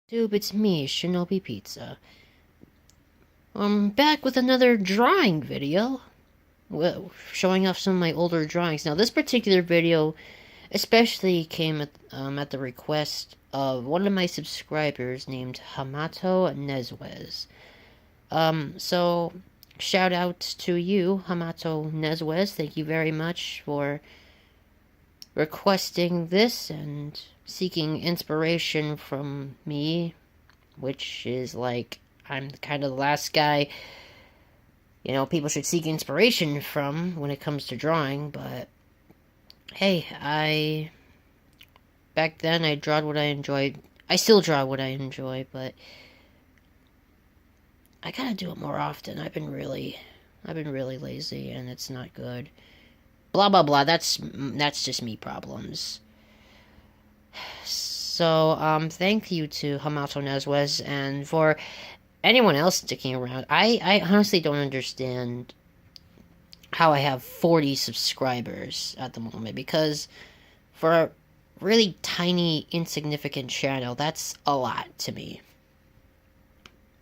YouTube, it's me, Shinobi Pizza. I'm back with another drawing video. Well, showing off some of my older drawings. Now, this particular video especially came at the request of one of my subscribers named Hamato Nezwez. So, shout out to you, Hamato Nezwez. Thank you very much for requesting this and seeking inspiration from me, which is like, I'm kind of the last guy, people should seek inspiration from when it comes to drawing, but hey, back then I drawed what I enjoyed. I still draw what I enjoy, but I gotta do it more often. I've been really lazy, and it's not good. Blah blah blah. That's just me problems. So, thank you to Hamato Nezwez, and for anyone else sticking around. I honestly don't understand how I have 40 subscribers at the moment, because for a really tiny, insignificant channel, that's a lot to me.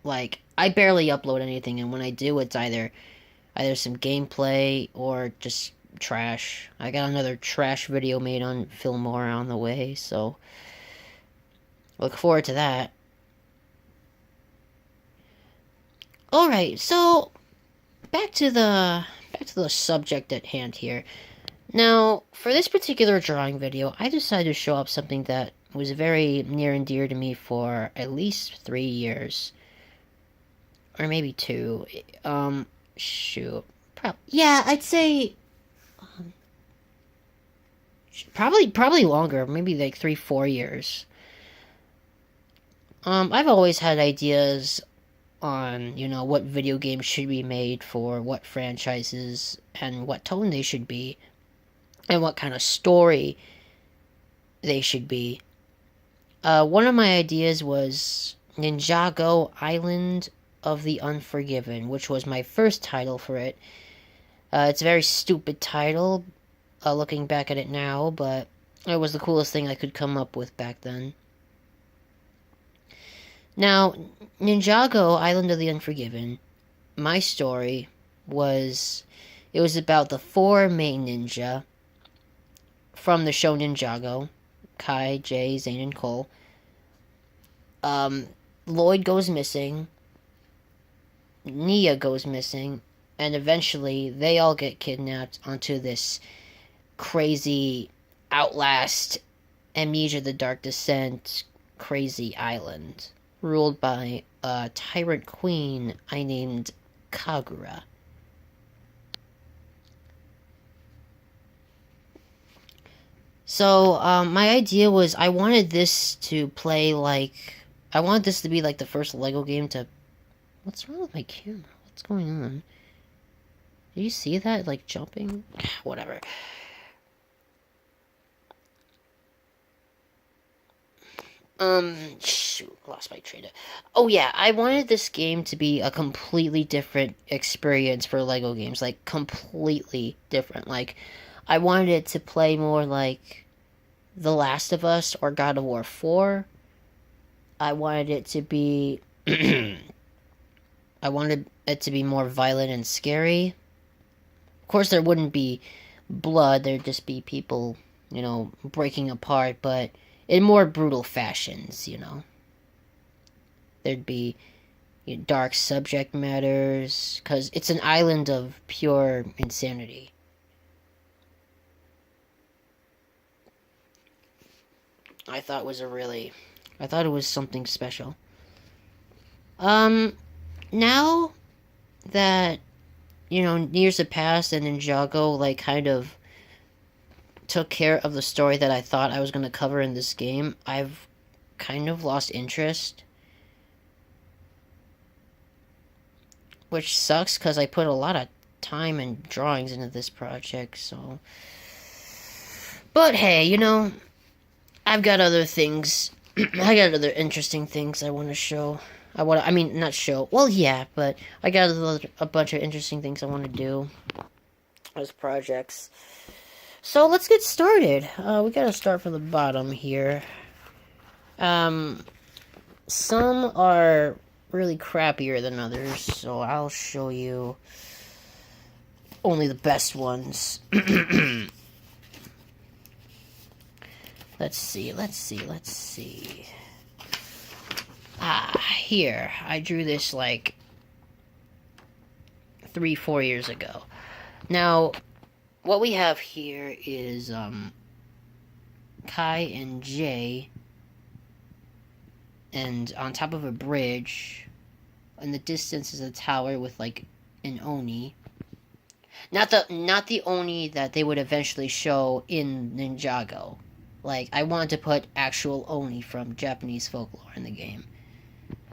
Like, I barely upload anything, and when I do, it's either some gameplay or just trash. I got another trash video made on Fillmore on the way, so look forward to that. Alright, so back to the subject at hand here. Now, for this particular drawing video, I decided to show up something that was very near and dear to me for at least 3 years. Or maybe 2. Shoot. Yeah, I'd say probably longer, maybe like 3-4 years. I've always had ideas on, what video games should be made for what franchises and what tone they should be and what kind of story they should be. One of my ideas was Ninjago Island of the Unforgiven, which was my first title for it. It's a very stupid title, looking back at it now, but it was the coolest thing I could come up with back then. Now, Ninjago Island of the Unforgiven, my story was about the 4 main ninja from the show Ninjago: Kai, Jay, Zane, and Cole. Lloyd goes missing, Nia goes missing, and eventually they all get kidnapped onto this crazy Outlast, Amnesia the Dark Descent crazy island, ruled by a tyrant queen I named Kagura. So, my idea was I wanted this to be like the first Lego game to... What's wrong with my camera? What's going on? Do you see that? Like, jumping? Whatever. Shoot, lost my train of... Oh yeah, I wanted this game to be a completely different experience for Lego games. Like, completely different. Like, I wanted it to play more like The Last of Us or God of War 4. I wanted it to be... I wanted it to be more violent and scary. Of course, there wouldn't be blood. There'd just be people, breaking apart, but in more brutal fashions, There'd be dark subject matters, because it's an island of pure insanity. I thought it was something special. Now that, years have passed and Ninjago, kind of took care of the story that I thought I was going to cover in this game, I've kind of lost interest. Which sucks, because I put a lot of time and drawings into this project, so... But hey, I've got other things. I got other interesting things I want to show. Not show. Well, yeah, but I got a bunch of interesting things I want to do as projects. So let's get started. We gotta start from the bottom here. some are really crappier than others, so I'll show you only the best ones. Let's see. Here. I drew this like 3-4 years ago. Now, what we have here is Kai and Jay, and on top of a bridge, in the distance is a tower with like an Oni. Not the Oni that they would eventually show in Ninjago. Like, I wanted to put actual Oni from Japanese folklore in the game.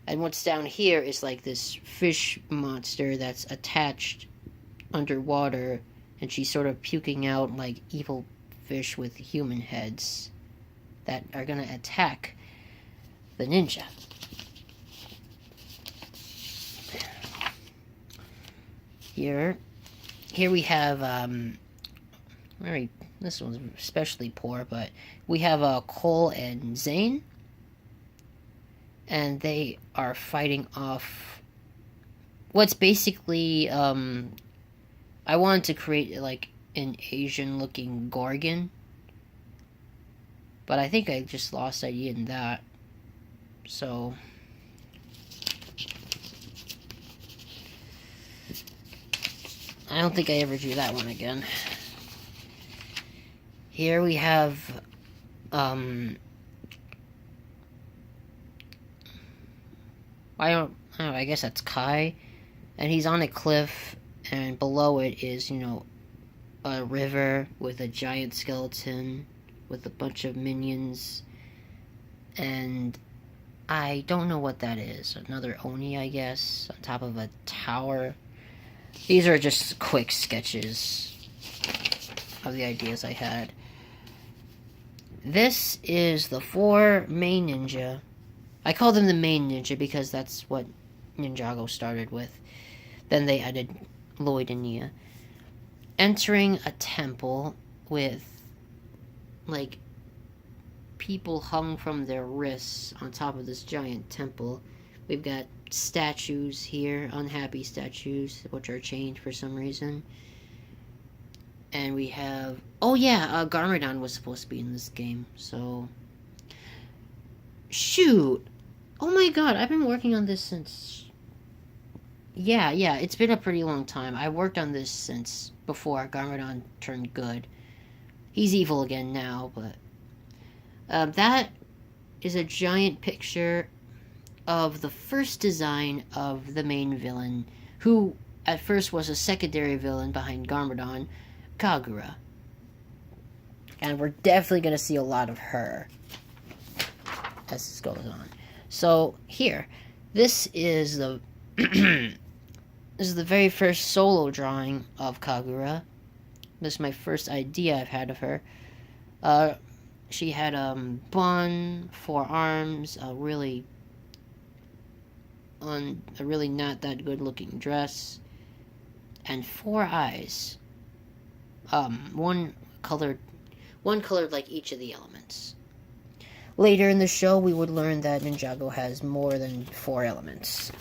And what's down here is like this fish monster that's attached underwater, and she's sort of puking out like evil fish with human heads that are gonna attack the ninja. Here we have this one's especially poor, but we have Cole and Zane, and they are fighting off what's basically I wanted to create like an Asian looking Gorgon, but I think I just lost idea in that, so I don't think I ever drew that one again. Here we have I guess that's Kai, and he's on a cliff, and below it is, you know, a river with a giant skeleton with a bunch of minions, and I don't know what that is. Another Oni, I guess, on top of a tower. These are just quick sketches of the ideas I had. This is the 4 main ninja. I call them the main ninja because that's what Ninjago started with. Then they added Lloyd and Nia. Entering a temple with, like, people hung from their wrists on top of this giant temple. We've got statues here, unhappy statues, which are chained for some reason. And we have... Oh yeah, Garmadon was supposed to be in this game, so... Shoot! Oh my god, I've been working on this since... Yeah, it's been a pretty long time. I worked on this since before Garmadon turned good. He's evil again now, but... that is a giant picture of the first design of the main villain, who at first was a secondary villain behind Garmadon, Kagura. And we're definitely going to see a lot of her as this goes on. So here, this is the this is the very first solo drawing of Kagura. This is my first idea I've had of her. She had bun, 4 arms, a really not that good looking dress, and 4 eyes. One colored like each of the elements. Later in the show, we would learn that Ninjago has more than 4 elements.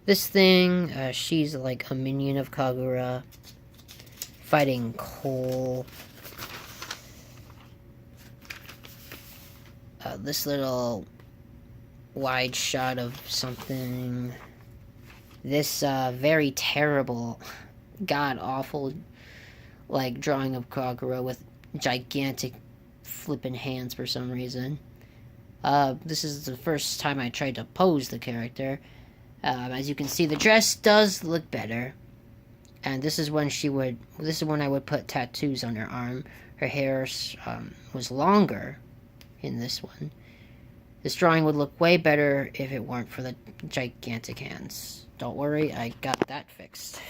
This thing, she's like a minion of Kagura, fighting Cole. This little wide shot of something. This very terrible, god-awful, like, drawing of Kagura with gigantic flippin' hands for some reason. This is the first time I tried to pose the character. As you can see, the dress does look better. And this is when I would put tattoos on her arm. Her hair was longer in this one. This drawing would look way better if it weren't for the gigantic hands. Don't worry, I got that fixed.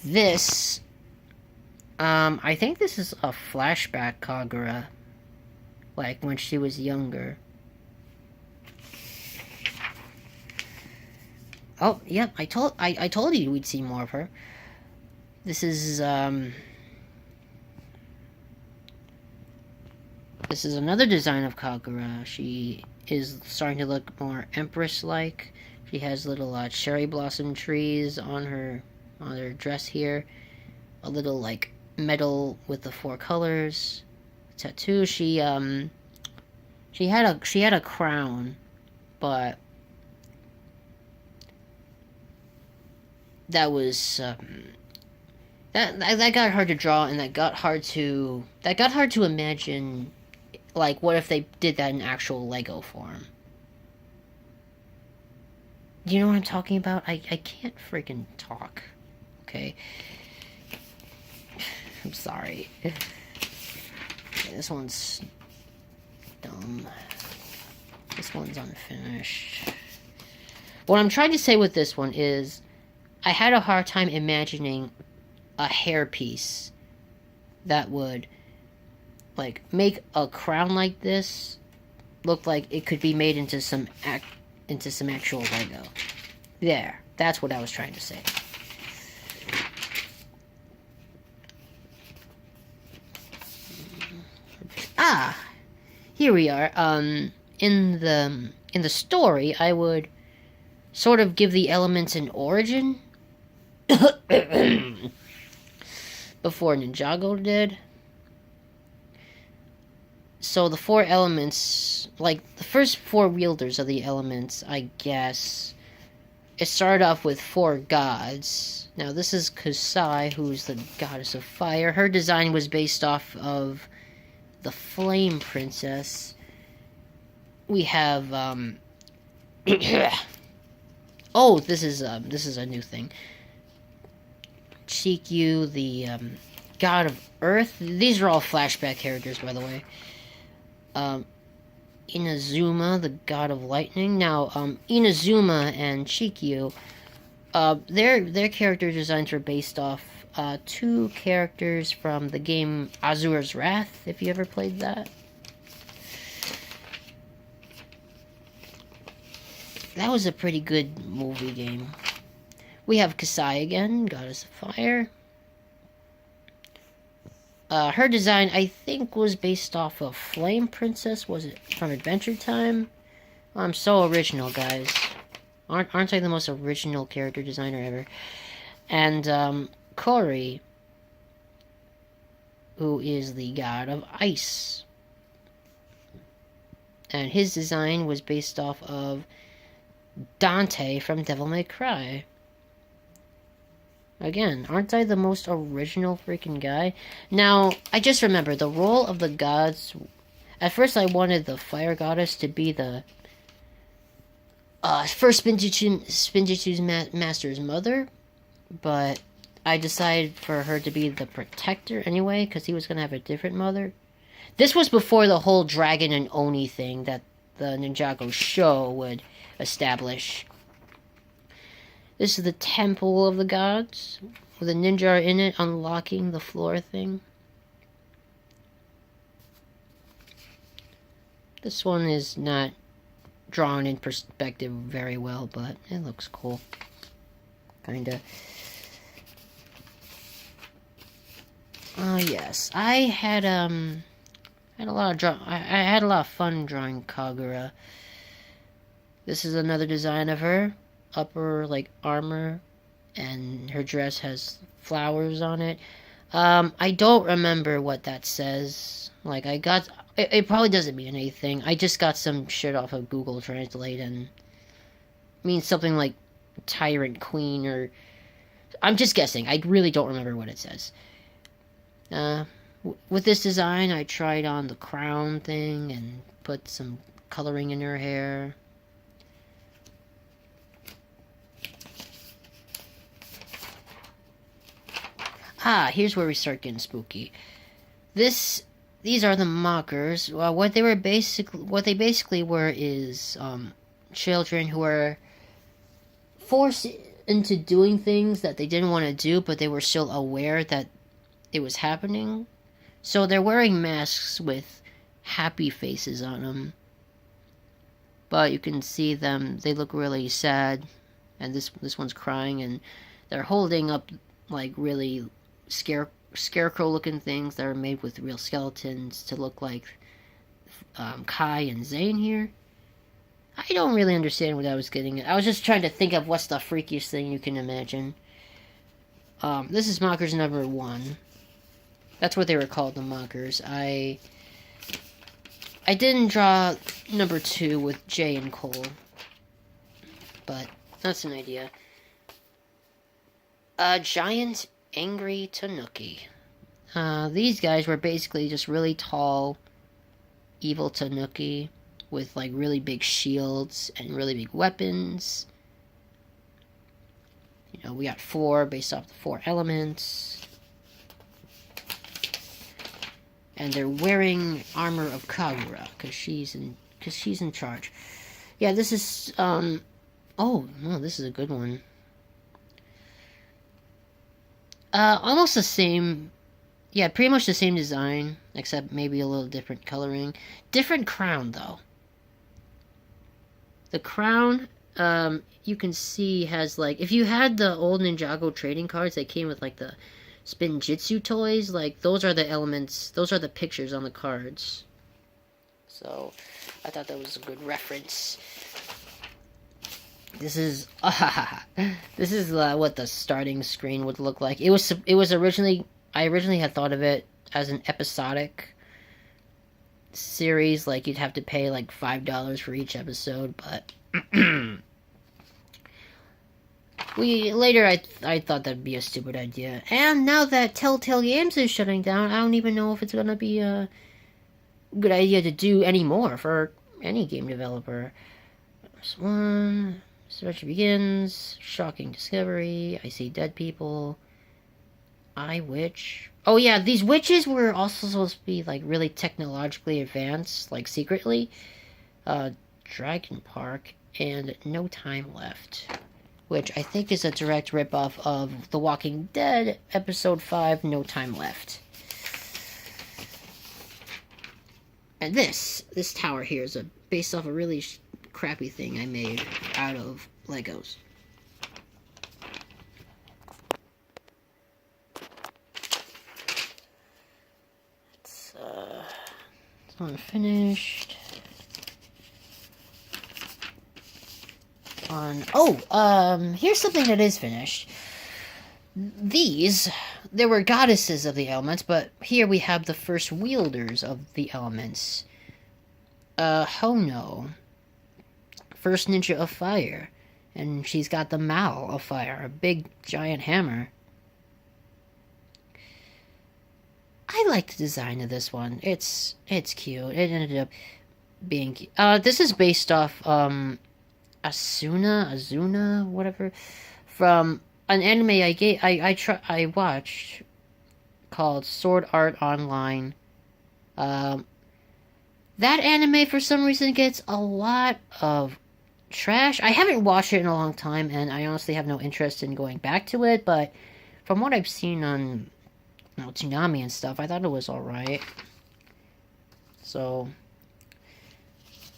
This, I think this is a flashback Kagura, like when she was younger. Oh, yep, I told you we'd see more of her. This is another design of Kagura. She is starting to look more Empress-like. She has little cherry blossom trees on her dress here. A little like medal with the 4 colors. Tattoo. She had a crown, but that was that got hard to draw, and that got hard to imagine. Like, what if they did that in actual Lego form? Do you know what I'm talking about? I can't freaking talk. Okay. I'm sorry. Okay, this one's dumb. This one's unfinished. What I'm trying to say with this one is, I had a hard time imagining a hairpiece that would, like, make a crown like this look like it could be made into some actual Lego. There, that's what I was trying to say. Ah, here we are. In the story, I would sort of give the elements an origin before Ninjago did. So the 4 elements, like the first 4 wielders of the elements, I guess, it started off with 4 gods. Now this is Kusai, who's the goddess of fire. Her design was based off of the Flame Princess. We have oh, this is a new thing. Chikyu, the god of earth. These are all flashback characters, by the way. Inazuma, the god of lightning. Now, Inazuma and Chikyu, their character designs were based off 2 characters from the game Azura's Wrath, if you ever played that. That was a pretty good movie game. We have Kasai again, goddess of fire. Her design, I think, was based off of Flame Princess. Was it from Adventure Time? Oh, I'm so original, guys. Aren't I the most original character designer ever? And, Kori, who is the god of ice. And his design was based off of Dante from Devil May Cry. Again, aren't I the most original freaking guy? Now, I just remember the role of the gods. At first, I wanted the fire goddess to be the first Spinjitzu's master's mother, but I decided for her to be the protector anyway, because he was going to have a different mother. This was before the whole dragon and Oni thing that the Ninjago show would establish. This is the Temple of the Gods, with a ninja in it unlocking the floor thing. This one is not drawn in perspective very well, but it looks cool. Kinda. Oh yes, I had a lot of fun drawing Kagura. This is another design of her. Upper, like, armor, and her dress has flowers on it. I don't remember what that says. Like, it probably doesn't mean anything. I just got some shit off of Google Translate, and it means something like Tyrant Queen, or... I'm just guessing. I really don't remember what it says. With this design, I tried on the crown thing, and put some coloring in her hair. Ah, here's where we start getting spooky. These are the mockers. Well, what they basically were is children who were forced into doing things that they didn't want to do, but they were still aware that it was happening. So they're wearing masks with happy faces on them. But you can see them, they look really sad. And this one's crying, and they're holding up, like, really scarecrow-looking things that are made with real skeletons to look like Kai and Zane here. I don't really understand what I was getting at. I was just trying to think of what's the freakiest thing you can imagine. This is Mockers number 1. That's what they were called, the Mockers. I didn't draw number 2 with Jay and Cole, but that's an idea. A giant angry Tanuki. These guys were basically just really tall, evil Tanuki with like really big shields and really big weapons. You know, we got 4 based off the 4 elements. And they're wearing armor of Kagura because she's in charge. Yeah, this is oh no, this is a good one. Almost the same. Yeah, pretty much the same design, except maybe a little different coloring. Different crown though. The crown, you can see has like, if you had the old Ninjago trading cards that came with like the Spin Jitsu toys, like those are the elements, those are the pictures on the cards. So I thought that was a good reference. This is what the starting screen would look like. It was originally, I originally had thought of it as an episodic series, like you'd have to pay like $5 for each episode, but I thought that'd be a stupid idea. And now that Telltale Games is shutting down, I don't even know if it's gonna be a good idea to do anymore for any game developer. There's one. Search begins. Shocking discovery. I see dead people. I witch. Oh yeah, these witches were also supposed to be like really technologically advanced, like secretly. Dragon Park and No Time Left, which I think is a direct ripoff of The Walking Dead episode 5, No Time Left. And this tower here is based off a really crappy thing I made out of Legos. It's unfinished. Here's something that is finished. There were goddesses of the elements, but here we have the first wielders of the elements. Hono, first ninja of fire, and she's got the Mao of fire, a big giant hammer. I like the design of this one. It's cute. It ended up being cute. This is based off Azuna, whatever, from an anime I watched called Sword Art Online. That anime for some reason gets a lot of trash. I haven't watched it in a long time, and I honestly have no interest in going back to it. But from what I've seen on Toonami and stuff, I thought it was all right. So,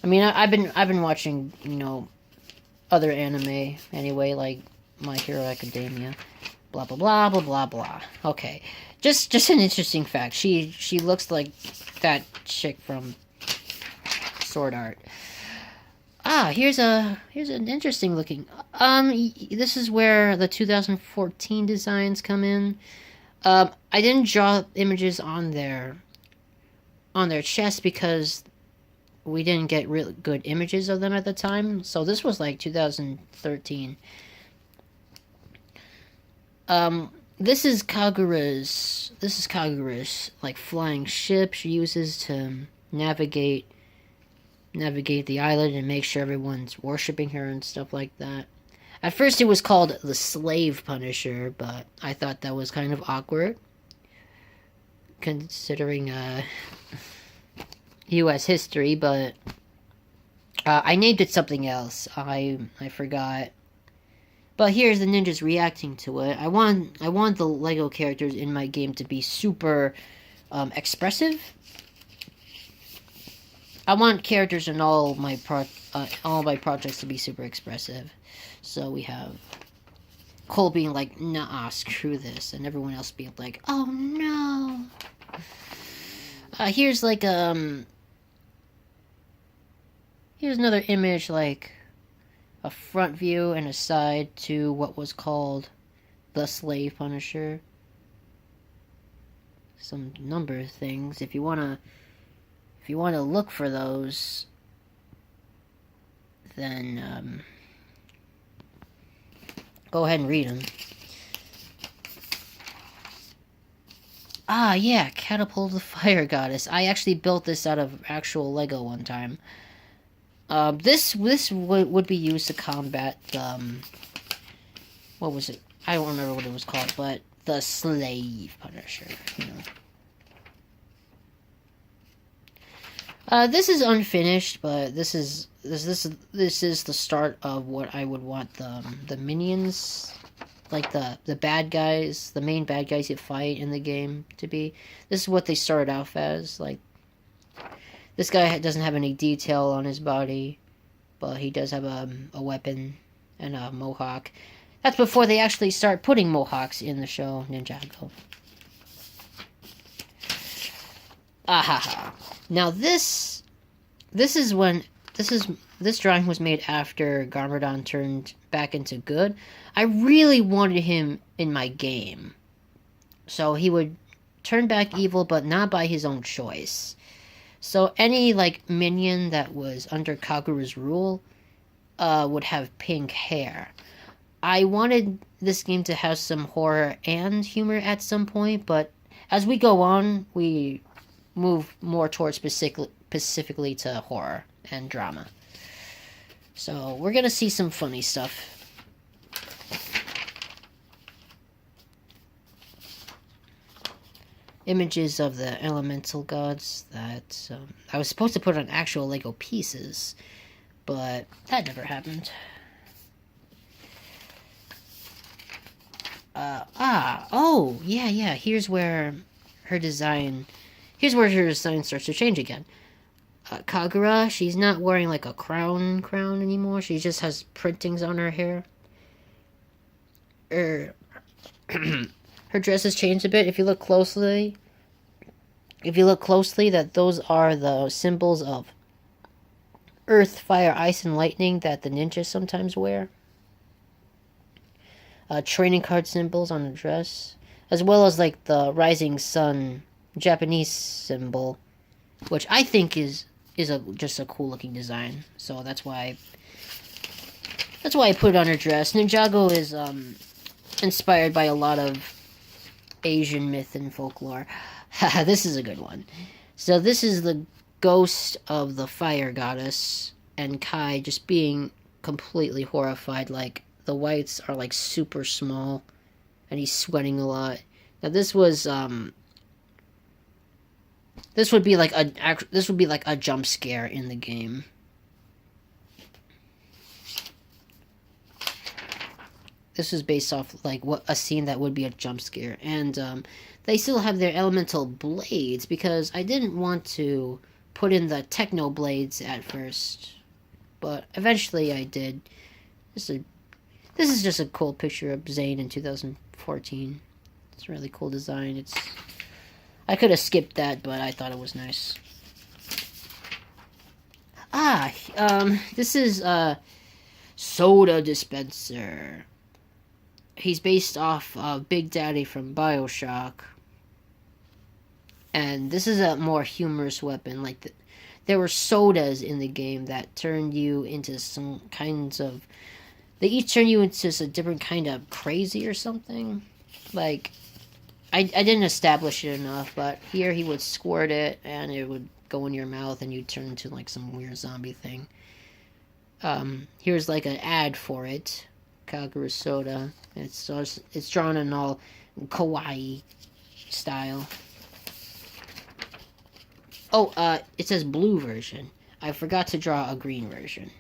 I mean, I've been watching other anime anyway, like My Hero Academia, blah blah blah blah blah blah. Okay, just an interesting fact. She looks like that chick from Sword Art. Here's an interesting looking. This is where the 2014 designs come in. I didn't draw images on their chest because we didn't get really good images of them at the time. So this was like 2013. This is Kagura's like flying ship she uses to navigate the island and make sure everyone's worshipping her and stuff like that. At first it was called the Slave Punisher, but I thought that was kind of awkward considering U.S. history, but I named it something else. I forgot. But here's the ninjas reacting to it. I want the Lego characters in my game to be super expressive. I want characters in all my projects to be super expressive. So we have Cole being like, nah, screw this, and everyone else being like, oh no. Here's like here's another image, like a front view and a side to what was called the Slave Punisher. Some number of things. If you wanna look for those, then go ahead and read them. Ah, yeah, Catapult the Fire Goddess. I actually built this out of actual Lego one time. This would be used to combat what was it? I don't remember what it was called, but the Slave Punisher. You know. This is unfinished, but this is the start of what I would want the minions, like the bad guys, the main bad guys you fight in the game to be. This is what they started off as. Like, this guy doesn't have any detail on his body, but he does have a weapon and a mohawk. That's before they actually start putting mohawks in the show Ninjago. Ahaha. Now this drawing was made after Garmadon turned back into good. I really wanted him in my game, so he would turn back evil, but not by his own choice. So any like minion that was under Kagura's rule would have pink hair. I wanted this game to have some horror and humor at some point, but as we go on, we move more towards specifically to horror and drama. So we're gonna see some funny stuff. Images of the elemental gods that I was supposed to put on actual Lego pieces, but that never happened. Yeah, here's where her design starts to change again. Kagura, she's not wearing like a crown anymore. She just has printings on her hair. Her dress has changed a bit. If you look closely, that those are the symbols of earth, fire, ice, and lightning that the ninjas sometimes wear. Training card symbols on the dress, as well as like the rising sun Japanese symbol, which I think is just a cool looking design. So that's why I put it on her dress. Ninjago is inspired by a lot of Asian myth and folklore. This is a good one. So this is the ghost of the fire goddess, and Kai just being completely horrified. Like, the whites are like super small, and he's sweating a lot. Now this would be like a jump scare in the game. This is based off like what a scene that would be a jump scare, and they still have their elemental blades because I didn't want to put in the techno blades at first, but eventually I did. This is just a cool picture of Zane in 2014. It's a really cool design. I could have skipped that, but I thought it was nice. This is Soda Dispenser. He's based off Big Daddy from BioShock. And this is a more humorous weapon. Like, there were sodas in the game that turned you into some kinds of... They each turn you into a different kind of crazy or something. Like, I didn't establish it enough, but here he would squirt it, and it would go in your mouth, and you'd turn into, like, some weird zombie thing. Here's, like, an ad for it. Kagura Soda. It's drawn in all kawaii style. Oh, it says blue version. I forgot to draw a green version.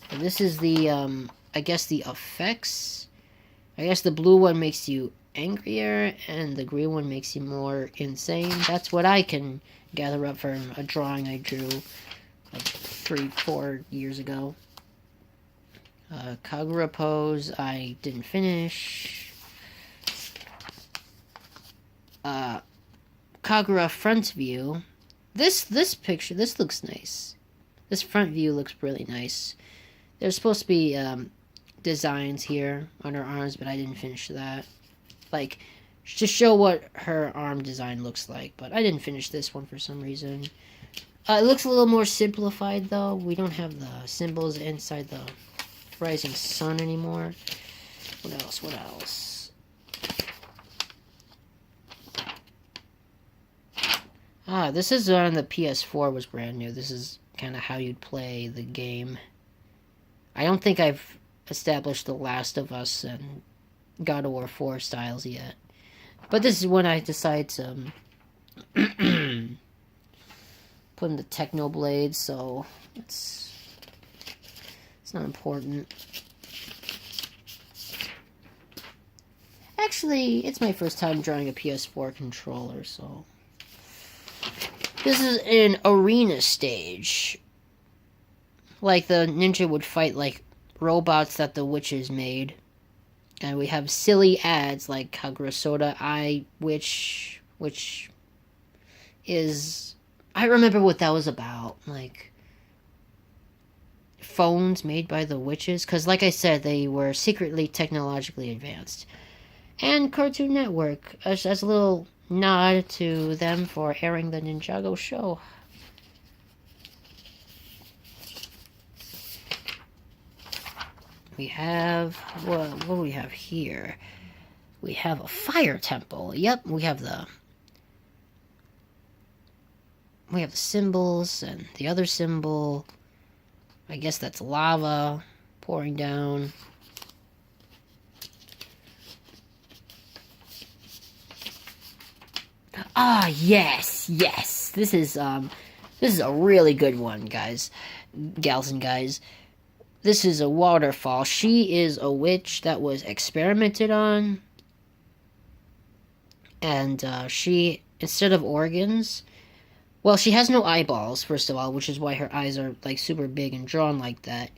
And this is the, I guess the effects. I guess the blue one makes you angrier, and the green one makes you more insane. That's what I can gather up from a drawing I drew like 3-4 years ago. Kagura pose, I didn't finish. Kagura front view. This picture, this looks nice. This front view looks really nice. There's supposed to be designs here on her arms, but I didn't finish that. Like, to show what her arm design looks like, but I didn't finish this one for some reason. It looks a little more simplified, though. We don't have the symbols inside the rising sun anymore. What else? What else? This is on the PS4, was brand new. This is kind of how you'd play the game. I don't think I've established The Last of Us and God of War 4 styles yet. But this is when I decide to put in the Techno Blades, so it's not important. Actually, it's my first time drawing a PS4 controller, so... This is an arena stage. Like the ninja would fight like robots that the witches made. And we have silly ads like Kagura Soda Eye, which is... I remember what that was about. Like, phones made by the witches. Because like I said, they were secretly technologically advanced. And Cartoon Network, as a little nod to them for airing the Ninjago show. We have, what do we have here? We have a fire temple. Yep, we have the symbols and the other symbol. I guess that's lava pouring down. Ah, yes. This is a really good one, guys, gals and guys. This is a waterfall. She is a witch that was experimented on. And she, instead of organs... Well, she has no eyeballs, first of all, which is why her eyes are, like, super big and drawn like that.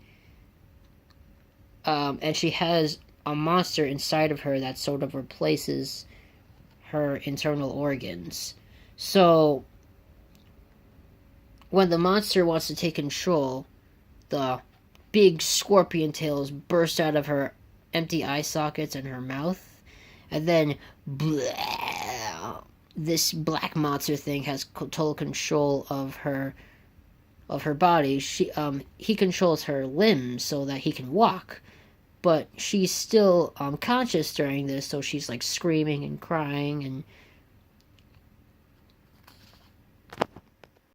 And she has a monster inside of her that sort of replaces her internal organs. So, when the monster wants to take control, the big scorpion tails burst out of her empty eye sockets and her mouth, and then this black monster thing has total control of her body. He controls her limbs so that he can walk, but she's still conscious during this, so she's like screaming and crying, and